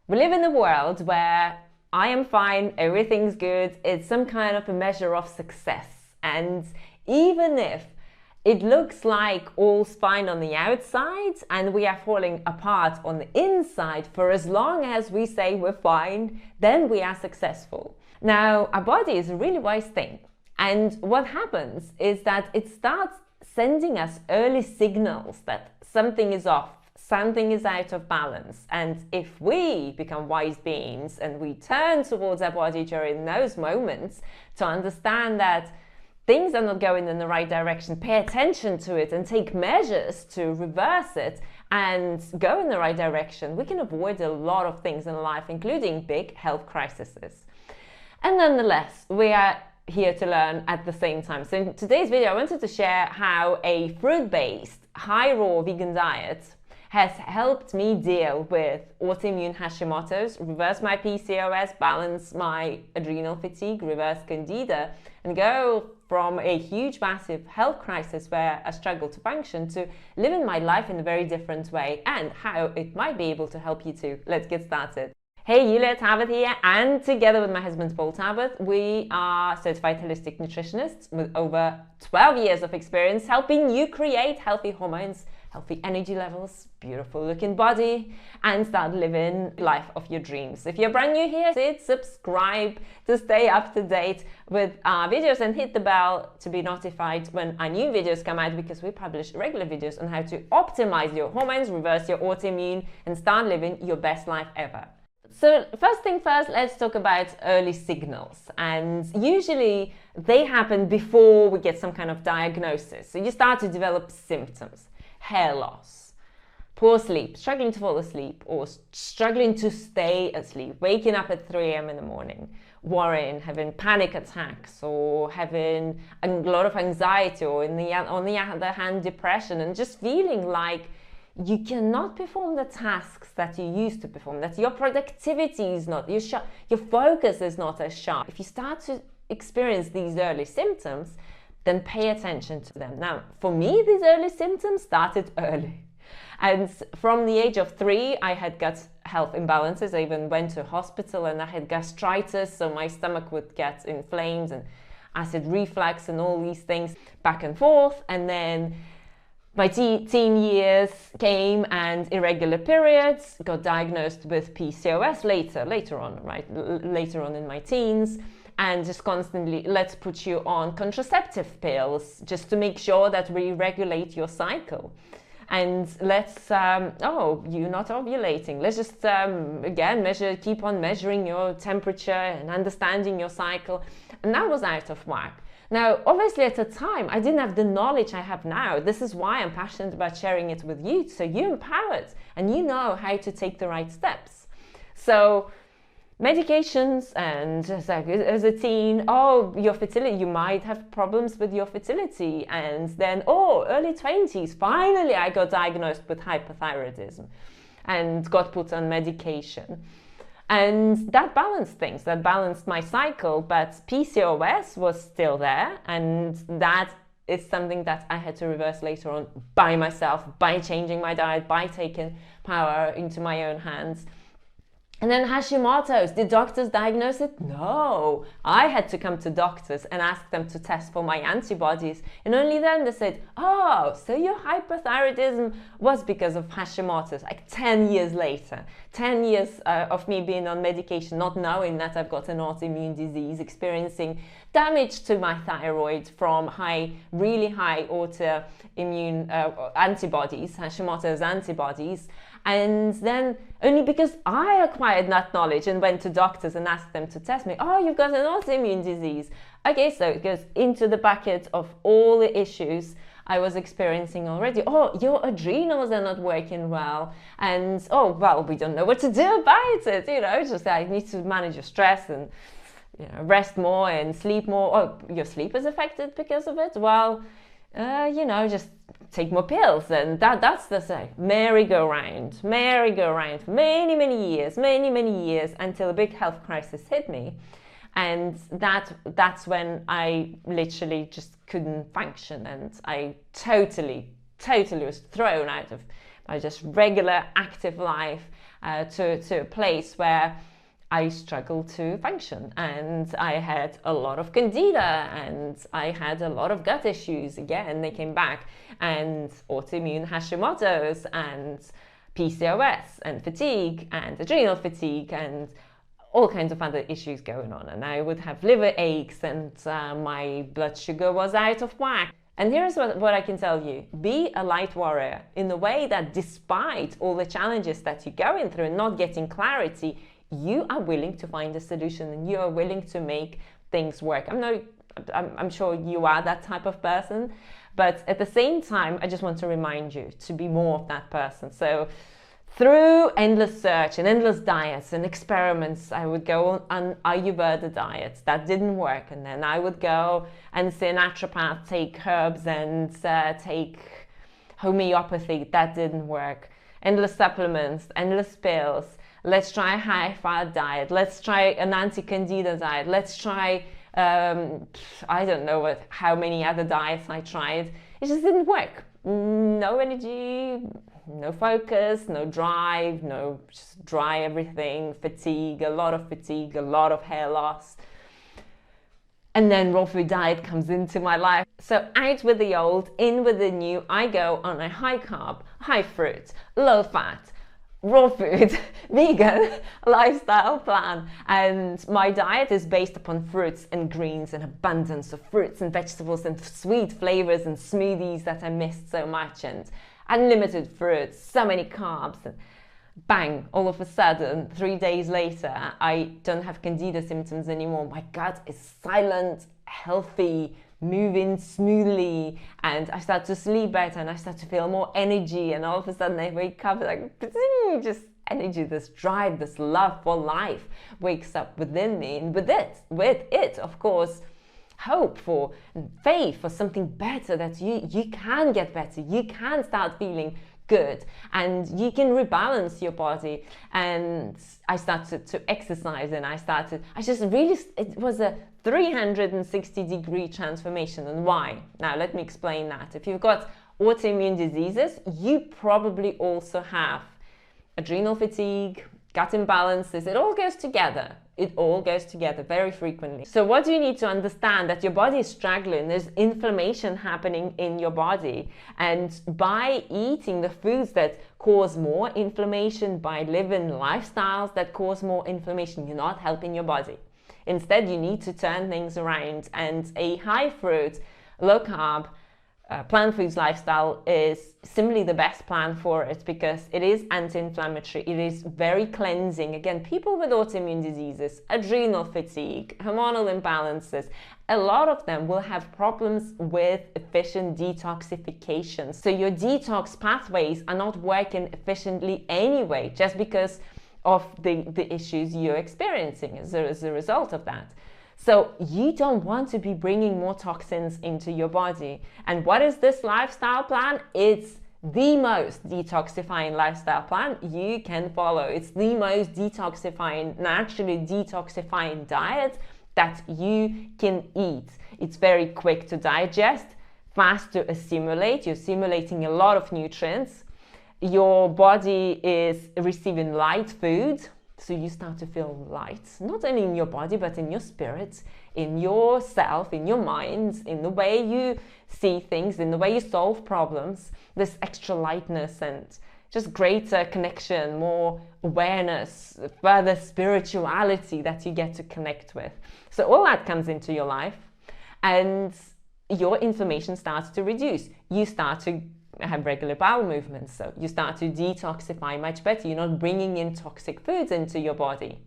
We live in a world where I am fine, everything's good, it's some kind of a measure of success. And even if it looks like all's fine on the outside and we are falling apart on the inside, for as long as we say we're fine, then we are successful. Now, our body is a really wise thing. And what happens is that it starts sending us early signals that something is off, something is out of balance. And if we become wise beings and we turn towards our body during those moments to understand that things are not going in the right direction, pay attention to it and take measures to reverse it and go in the right direction, we can avoid a lot of things in life, including big health crises. And nonetheless, we are here to learn at the same time. So in today's video, I wanted to share how a fruit-based, high-raw vegan diet has helped me deal with autoimmune Hashimoto's, reverse my PCOS, balance my adrenal fatigue, reverse Candida, and go from a huge, massive health crisis where I struggle to function to living my life in a very different way, and how it might be able to help you too. Let's get started. Hey, Yulia, Tarbath here, and together with my husband Paul Tarbath, we are certified holistic nutritionists with over 12 years of experience helping you create healthy hormones, healthy energy levels, beautiful looking body, and start living life of your dreams. If you're brand new here, hit subscribe to stay up to date with our videos and hit the bell to be notified when our new videos come out, because we publish regular videos on how to optimize your hormones, reverse your autoimmune, and start living your best life ever. So first thing first, let's talk about early signals. And usually they happen before we get some kind of diagnosis. So you start to develop symptoms, hair loss, poor sleep, struggling to fall asleep, or struggling to stay asleep, waking up at 3 a.m. in the morning, worrying, having panic attacks, or having a lot of anxiety, or on the other hand, depression, and just feeling like you cannot perform the tasks that you used to perform, that your productivity is not, your focus is not as sharp. If you start to experience these early symptoms, then pay attention to them. Now, for me, these early symptoms started early. And from the age of 3, I had gut health imbalances. I even went to hospital and I had gastritis, so my stomach would get inflamed and acid reflux and all these things back and forth. And then my teen years came and irregular periods, got diagnosed with PCOS later on in my teens, and just constantly, let's put you on contraceptive pills just to make sure that we regulate your cycle. And let's, you're not ovulating. Let's just, again, keep on measuring your temperature and understanding your cycle. And that was out of whack. Now, obviously at the time, I didn't have the knowledge I have now. This is why I'm passionate about sharing it with you, so you're empowered and you know how to take the right steps. So medications, and as a teen, your fertility, you might have problems with your fertility. And then, early 20s, finally I got diagnosed with hypothyroidism and got put on medication. And that balanced things, that balanced my cycle, but PCOS was still there. And that is something that I had to reverse later on by myself, by changing my diet, by taking power into my own hands. And then Hashimoto's, did doctors diagnose it? No, I had to come to doctors and ask them to test for my antibodies. And only then they said, so your hypothyroidism was because of Hashimoto's, like 10 years later. 10 years of me being on medication, not knowing that I've got an autoimmune disease, experiencing damage to my thyroid from really high autoimmune antibodies, Hashimoto's antibodies. And then only because I acquired that knowledge and went to doctors and asked them to test me, you've got an autoimmune disease. Okay, so it goes into the bucket of all the issues I was experiencing already. Your adrenals are not working well. And, we don't know what to do about it. Just I need to manage your stress and rest more and sleep more. Your sleep is affected because of it. Well, just take more pills. And that's the merry-go-round for many years until a big health crisis hit me. And that's when I literally just couldn't function, and I totally was thrown out of my just regular active life. to a place where I struggled to function, and I had a lot of Candida, and I had a lot of gut issues. Again, they came back, and autoimmune Hashimoto's, and PCOS, and fatigue, and adrenal fatigue, and all kinds of other issues going on. And I would have liver aches, and my blood sugar was out of whack. And here's what I can tell you. Be a light warrior in the way that despite all the challenges that you're going through and not getting clarity, you are willing to find a solution, and you are willing to make things work. I'm sure you are that type of person, but at the same time, I just want to remind you to be more of that person. So through endless search and endless diets and experiments, I would go on Ayurveda diets. That didn't work. And then I would go and see a naturopath, take herbs and take homeopathy. That didn't work. Endless supplements, endless pills. Let's try a high-fat diet. Let's try an anti-candida diet. Let's try, I don't know how many other diets I tried. It just didn't work. No energy, no focus, no drive, just dry everything, fatigue, a lot of hair loss. And then raw food diet comes into my life. So out with the old, in with the new. I go on a high carb, high fruit, low fat, raw food, vegan lifestyle plan. And my diet is based upon fruits and greens and abundance of fruits and vegetables and sweet flavors and smoothies that I missed so much, and unlimited fruits, so many carbs. And bang, all of a sudden, 3 days later, I don't have candida symptoms anymore. My gut is silent, healthy, moving smoothly, and I start to sleep better, and I start to feel more energy, and all of a sudden I wake up like just energy, this drive, this love for life wakes up within me, and with it, of course, hope for faith for something better, that you can get better, you can start feeling good, and you can rebalance your body. And I started to exercise, and it was a 360-degree transformation. And why? Now let me explain that. If you've got autoimmune diseases, you probably also have adrenal fatigue, gut imbalances. It all goes together. It all goes together very frequently. So what do you need to understand? That your body is struggling. There's inflammation happening in your body. And by eating the foods that cause more inflammation, by living lifestyles that cause more inflammation, you're not helping your body. Instead, you need to turn things around. And a high fruit, low carb, plant foods lifestyle is simply the best plan for it, because it is anti-inflammatory, it is very cleansing. Again, people with autoimmune diseases, adrenal fatigue, hormonal imbalances, a lot of them will have problems with efficient detoxification. So your detox pathways are not working efficiently anyway, just because of the issues you're experiencing as a result of that. So you don't want to be bringing more toxins into your body. And what is this lifestyle plan? It's the most detoxifying lifestyle plan you can follow. It's the most detoxifying, naturally detoxifying diet that you can eat. It's very quick to digest, fast to assimilate. You're assimilating a lot of nutrients. Your body is receiving light food. So you start to feel light, not only in your body, but in your spirit, in yourself, in your mind, in the way you see things, in the way you solve problems. This extra lightness and just greater connection, more awareness, further spirituality that you get to connect with. So all that comes into your life, and your inflammation starts to reduce. You start to have regular bowel movements, so you start to detoxify much better. You're not bringing in toxic foods into your body.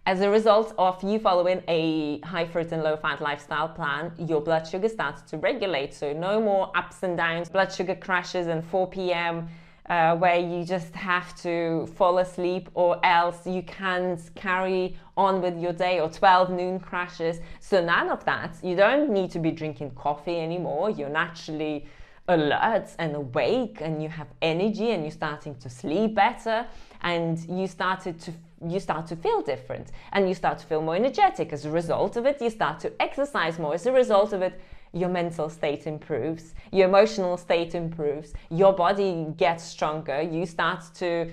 As a result of you following a high fruit and low fat lifestyle plan, your blood sugar starts to regulate. So no more ups and downs, blood sugar crashes and 4 p.m. Where you just have to fall asleep, or else you can't carry on with your day, or 12 noon crashes. So none of that. You don't need to be drinking coffee anymore. You're naturally alert and awake, and you have energy, and you're starting to sleep better, and you start to feel different, and you start to feel more energetic. As a result of it, you start to exercise more. As a result of it, your mental state improves, your emotional state improves, your body gets stronger, you start to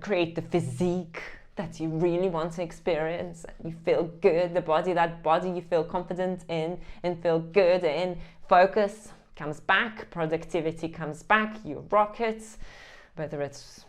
create the physique that you really want to experience. You feel good, that body you feel confident in and feel good in. Focus comes back, productivity comes back, you rock it. Whether it's,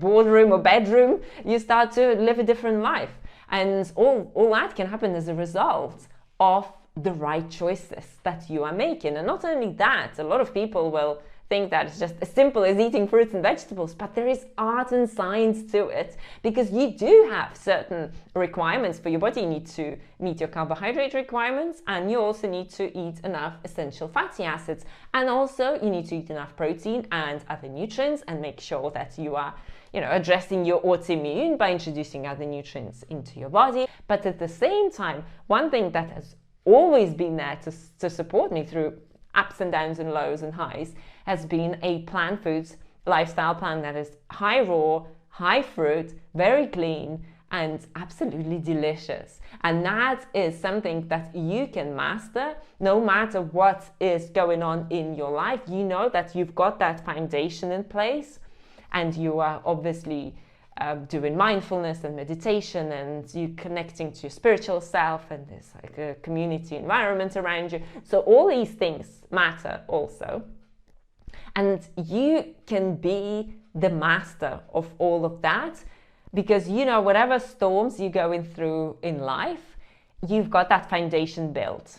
boardroom or bedroom, you start to live a different life. And all that can happen as a result of the right choices that you are making. And not only that, a lot of people will think that it's just as simple as eating fruits and vegetables, but there is art and science to it, because you do have certain requirements for your body. You need to meet your carbohydrate requirements, and you also need to eat enough essential fatty acids, and also you need to eat enough protein and other nutrients, and make sure that you are addressing your autoimmune by introducing other nutrients into your body. But at the same time, one thing that has always been there to support me through ups and downs and lows and highs has been a plant foods lifestyle plan that is high raw, high fruit, very clean, and absolutely delicious. And that is something that you can master no matter what is going on in your life. You know that you've got that foundation in place, and you are obviously doing mindfulness and meditation, and you connecting to your spiritual self, and there's like a community environment around you. So all these things matter also. And you can be the master of all of that, because whatever storms you're going through in life, you've got that foundation built.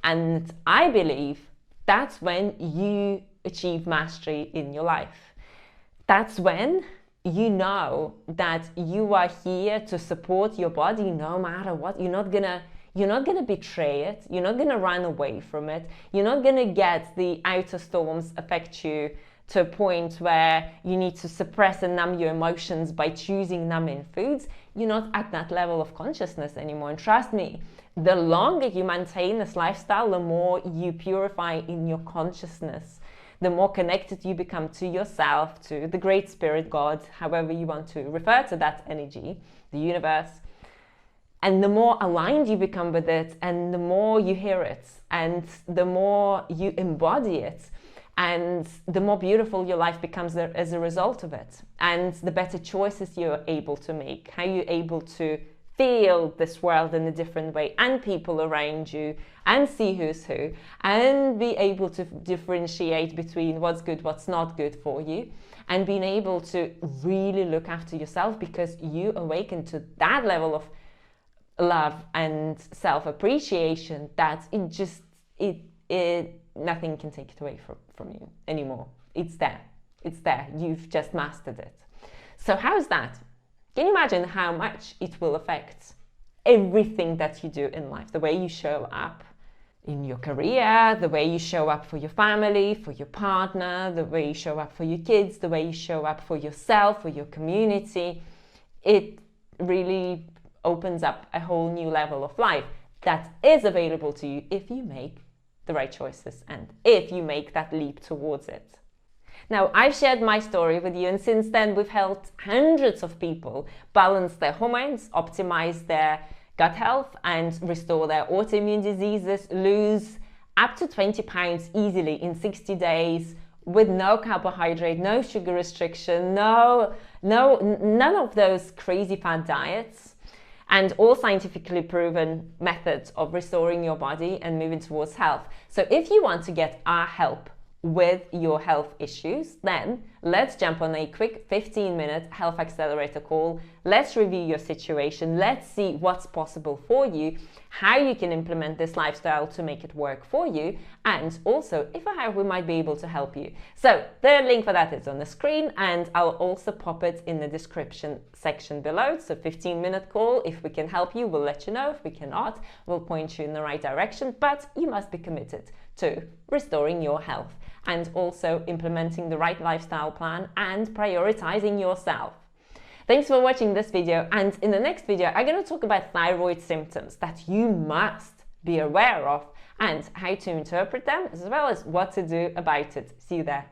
And I believe that's when you achieve mastery in your life. That's when you know that you are here to support your body no matter what. You're not gonna betray it. You're not gonna run away from it. You're not gonna get the outer storms affect you to a point where you need to suppress and numb your emotions by choosing numbing foods. You're not at that level of consciousness anymore. And trust me, the longer you maintain this lifestyle, the more you purify in your consciousness, the more connected you become to yourself, to the great spirit, God, however you want to refer to that energy, the universe. And the more aligned you become with it, and the more you hear it, and the more you embody it, and the more beautiful your life becomes as a result of it, and the better choices you're able to make, how you're able to feel this world in a different way, and people around you, and see who's who, and be able to differentiate between what's good, what's not good for you, and being able to really look after yourself, because you awaken to that level of love and self-appreciation that nothing can take it away from you anymore. It's there. You've just mastered it. So how's that? Can you imagine how much it will affect everything that you do in life? The way you show up in your career, the way you show up for your family, for your partner, the way you show up for your kids, the way you show up for yourself, for your community. It really opens up a whole new level of life that is available to you if you make the right choices and if you make that leap towards it. Now, I've shared my story with you, and since then we've helped hundreds of people balance their hormones, optimize their gut health, and restore their autoimmune diseases, lose up to 20 pounds easily in 60 days with no carbohydrate, no sugar restriction, none of those crazy fad diets, and all scientifically proven methods of restoring your body and moving towards health. So if you want to get our help with your health issues, then let's jump on a quick 15-minute health accelerator call. Let's review your situation. Let's see what's possible for you, how you can implement this lifestyle to make it work for you, and also if or how we might be able to help you. So the link for that is on the screen, and I'll also pop it in the description section below. So 15-minute call. If we can help you, we'll let you know. If we cannot, we'll point you in the right direction, but you must be committed to restoring your health and also implementing the right lifestyle plan and prioritizing yourself. Thanks for watching this video, and in the next video I'm going to talk about thyroid symptoms that you must be aware of and how to interpret them, as well as what to do about it. See you there.